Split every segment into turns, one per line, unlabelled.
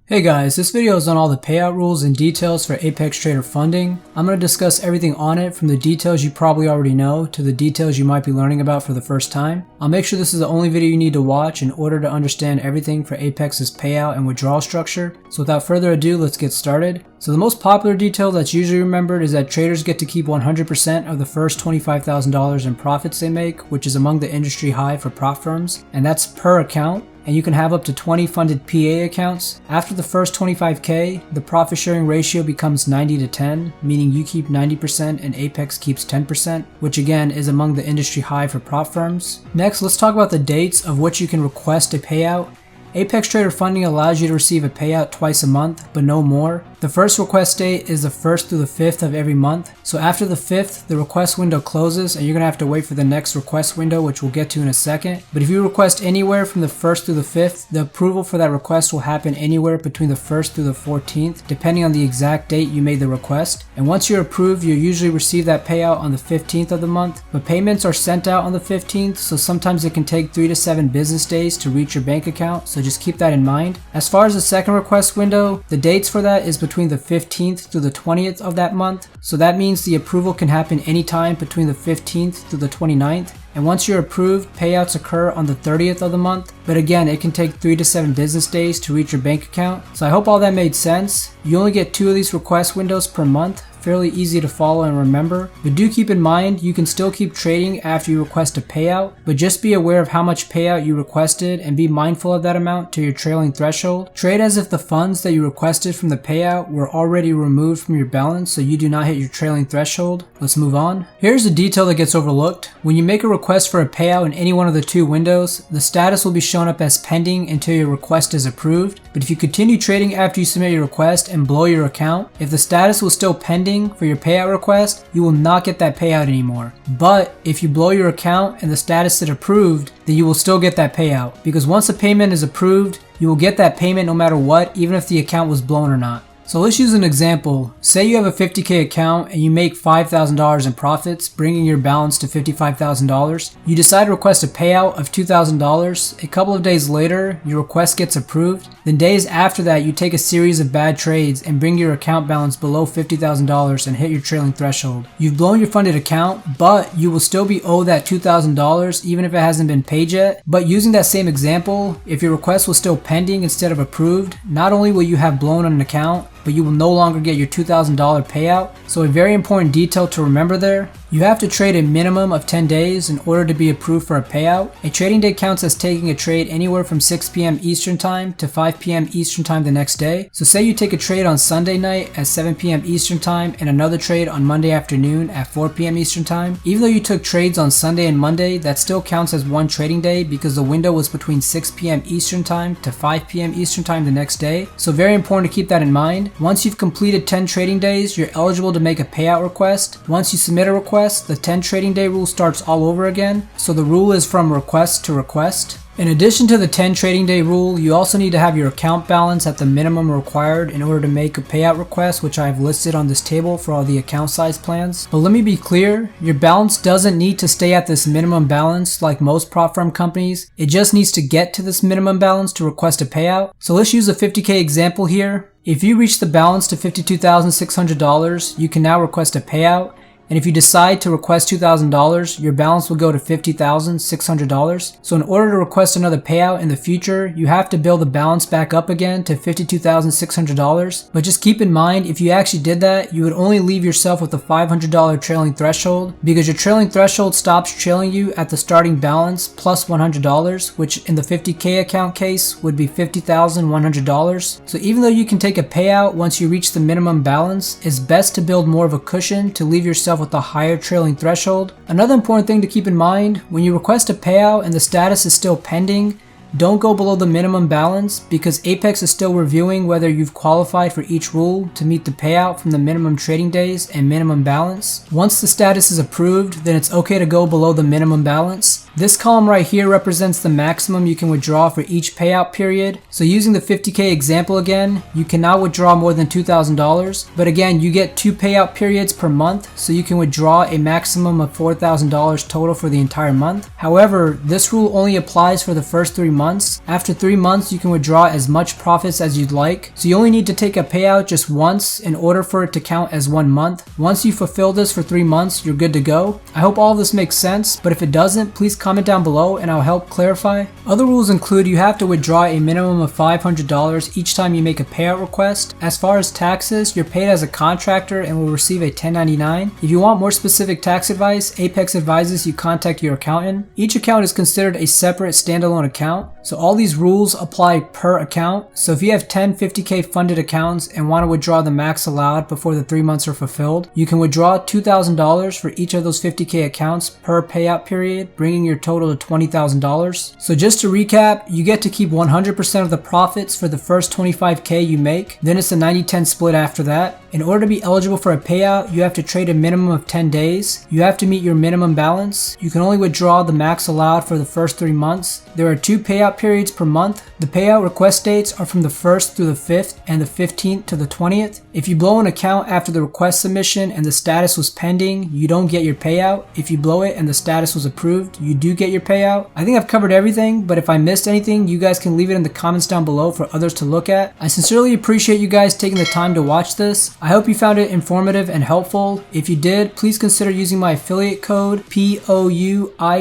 Hey guys, this video is on all the payout rules and details for Apex Trader funding. I'm going to discuss everything on it, from the details you probably already know to the details you might be learning about for the first time. I'll make sure this is the only video you need to watch in order to understand everything for Apex's payout and withdrawal structure. So without further ado, let's get started. So the most popular detail that's usually remembered is that traders get to keep 100% of the first $25,000 in profits they make, which is among the industry high for prop firms, and that's per account. And you can have up to 20 funded PA accounts. After the first 25K, the profit sharing ratio becomes 90 to 10, meaning you keep 90% and Apex keeps 10%, which again is among the industry high for prop firms. Next, let's talk about the dates of which you can request a payout. Apex Trader funding allows you to receive a payout twice a month, but no more. The first request date is the 1st through the 5th of every month. So after the 5th, the request window closes and you're going to have to wait for the next request window, which we'll get to in a second. But if you request anywhere from the 1st through the 5th, the approval for that request will happen anywhere between the 1st through the 14th, depending on the exact date you made the request. And once you're approved, you'll usually receive that payout on the 15th of the month. But payments are sent out on the 15th, so sometimes it can take 3 to 7 business days to reach your bank account, so just keep that in mind. As far as the second request window, the dates for that is between the 15th through the 20th of that month. So that means the approval can happen anytime between the 15th through the 29th. And once you're approved, payouts occur on the 30th of the month. But again, it can take 3 to 7 business days to reach your bank account. So I hope all that made sense. You only get 2 of these request windows per month. Fairly easy to follow and remember, but do keep in mind you can still keep trading after you request a payout, but just be aware of how much payout you requested and be mindful of that amount to your trailing threshold. Trade as if the funds that you requested from the payout were already removed from your balance, so you do not hit your trailing threshold. Let's move on. Here's a detail that gets overlooked. When you make a request for a payout in any one of the 2 windows, the status will be shown up as pending until your request is approved. But if you continue trading after you submit your request and blow your account, if the status was still pending for your payout request, you will not get that payout anymore. But if you blow your account and the status is approved, then you will still get that payout, because once a payment is approved, you will get that payment no matter what, even if the account was blown or not. So let's use an example. Say you have a 50K account and you make $5,000 in profits, bringing your balance to $55,000. You decide to request a payout of $2,000. A couple of days later, your request gets approved. Then days after that, you take a series of bad trades and bring your account balance below $50,000 and hit your trailing threshold. You've blown your funded account, but you will still be owed that $2,000 even if it hasn't been paid yet. But using that same example, if your request was still pending instead of approved, not only will you have blown an account, but you will no longer get your $2,000 payout. So a very important detail to remember there, you have to trade a minimum of 10 days in order to be approved for a payout. A trading day counts as taking a trade anywhere from 6 p.m. Eastern Time to 5 p.m. Eastern Time the next day. So say you take a trade on Sunday night at 7 p.m. Eastern Time and another trade on Monday afternoon at 4 p.m. Eastern Time. Even though you took trades on Sunday and Monday, that still counts as one trading day because the window was between 6 p.m. Eastern Time to 5 p.m. Eastern Time the next day. So very important to keep that in mind. Once you've completed 10 trading days, you're eligible to make a payout request. Once you submit a request, the 10 trading day rule starts all over again. So the rule is from request to request. In addition to the 10 trading day rule, you also need to have your account balance at the minimum required in order to make a payout request, which I have listed on this table for all the account size plans. But let me be clear, your balance doesn't need to stay at this minimum balance like most prop firm companies. It just needs to get to this minimum balance to request a payout. So let's use a 50K example here. If you reach the balance to $52,600, you can now request a payout. And if you decide to request $2,000, your balance will go to $50,600. So in order to request another payout in the future, you have to build the balance back up again to $52,600. But just keep in mind, if you actually did that, you would only leave yourself with a $500 trailing threshold, because your trailing threshold stops trailing you at the starting balance plus $100, which in the 50K account case would be $50,100. So even though you can take a payout once you reach the minimum balance, it's best to build more of a cushion to leave yourself with a higher trailing threshold. Another important thing to keep in mind, when you request a payout and the status is still pending, don't go below the minimum balance, because Apex is still reviewing whether you've qualified for each rule to meet the payout from the minimum trading days and minimum balance. Once the status is approved, then it's okay to go below the minimum balance. This column right here represents the maximum you can withdraw for each payout period. So using the 50K example again, you cannot withdraw more than $2,000, but again, you get 2 payout periods per month, so you can withdraw a maximum of $4,000 total for the entire month. However, this rule only applies for the first 3 months months. After 3 months, you can withdraw as much profits as you'd like. So you only need to take a payout just once in order for it to count as 1 month. Once you fulfill this for 3 months, you're good to go. I hope all this makes sense, but if it doesn't, please comment down below and I'll help clarify. Other rules include you have to withdraw a minimum of $500 each time you make a payout request. As far as taxes, you're paid as a contractor and will receive a 1099. If you want more specific tax advice, Apex advises you contact your accountant. Each account is considered a separate standalone account, so all these rules apply per account. So if you have 10 50K funded accounts and want to withdraw the max allowed before the 3 months are fulfilled, you can withdraw $2,000 for each of those 50K accounts per payout period, bringing your total to $20,000. So just to recap, you get to keep 100% of the profits for the first 25K you make, then it's a 90-10 split after that. In order to be eligible for a payout, you have to trade a minimum of 10 days. You have to meet your minimum balance. You can only withdraw the max allowed for the first 3 months. There are 2 payout periods per month. The payout request dates are from the 1st through the 5th and the 15th to the 20th. If you blow an account after the request submission and the status was pending, you don't get your payout. If you blow it and the status was approved, you do get your payout. I think I've covered everything, but if I missed anything, you guys can leave it in the comments down below for others to look at. I sincerely appreciate you guys taking the time to watch this. I hope you found it informative and helpful. If you did, please consider using my affiliate code POUITLMY.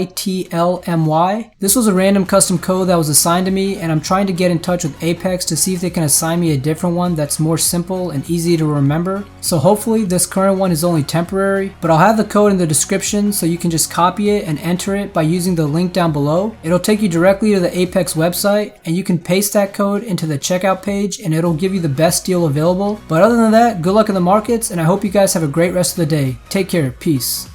This was a random custom code that was assigned to me, and I'm trying to get in touch with Apex to see if they can assign me a different one that's more simple and easy to remember. So hopefully this current one is only temporary, but I'll have the code in the description so you can just copy it and enter it by using the link down below. It'll take you directly to the Apex website, and you can paste that code into the checkout page and it'll give you the best deal available. But other than that, good luck in the markets, and I hope you guys have a great rest of the day. Take care. Peace.